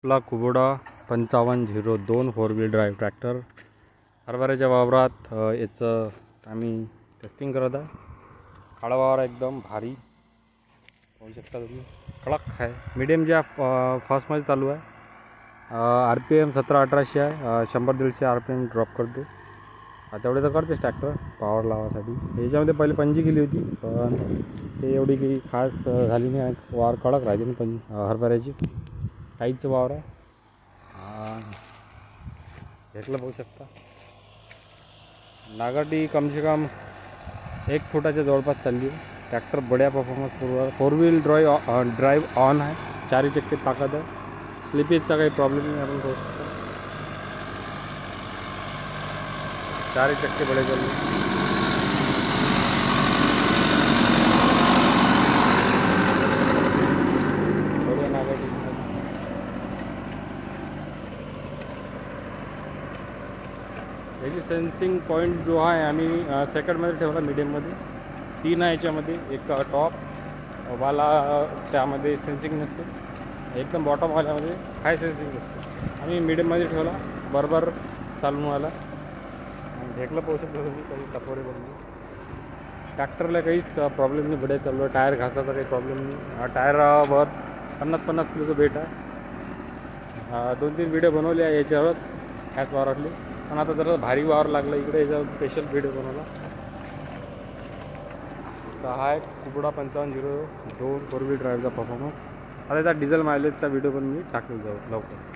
आपला Kubota 5502 four wheel drive tractor हरभऱ्याच्या वावरात याचं आम्ही टेस्टिंग करत आहे. काळा वावर एकदम भारी पाहू शकता तुम्ही, कडक आहे. मीडियम ज्या फास्टमध्ये चालू आहे. RPM 1700-1800 आहे. 100-150 RPM ड्रॉप करतो. तेवढे तर करतेच ट्रॅक्टर पॉवर लावासाठी. याच्यामध्ये पहिले पंजी केली होती, पण ते एवढी काही खास झाली नाही. वावर कडक राहते ना पण हरभऱ्याची काहीच वावर आहे. घेतलं पाहू शकता. नागाटी कम से कम 1 फुटाच्या जवळपास चालली आहे. ट्रॅक्टर बड्या performance four wheel drive on आहे. 4 चक्के ताकद आहे. स्लिपेजचा काही प्रॉब्लेम नाही. आपण पाहू शकता 4 चक्के बडे चालू. याची सेन्सिंग पॉईंट जो आहे आम्ही सेकंडमध्ये ठेवला, मीडियममध्ये 3 आहे. याच्यामध्ये एक टॉप वाला त्यामध्ये सेन्सिंग नसते, एकदम बॉटम वाल्यामध्ये हाय सेन्सिंग नसते. आम्ही मीडियममध्ये ठेवला, बरोबर चालून आला. ढेकलं पाहू शकतो तुम्ही, काही टपोरे बनले. ट्रॅक्टरला काहीच प्रॉब्लेम नाही, बड्या चालू आहे. टायर घासाचा काही प्रॉब्लेम नाही. टायरवर 50-50 किलोचं वेट आहे. 2-3 व्हिडिओ बनवले आहे याच्यावरच, ह्याच वावरातले. पण आता जरा भारी वावर लागला इकडे, याच्यावर स्पेशल व्हिडिओ बनवला. तर हा आहे कुबोटा 5502 फोर व्हील ड्राईव्हचा परफॉर्मन्स. आता याचा डिझेल मायलेजचा व्हिडिओ पण मी टाकून जाऊ लवकर.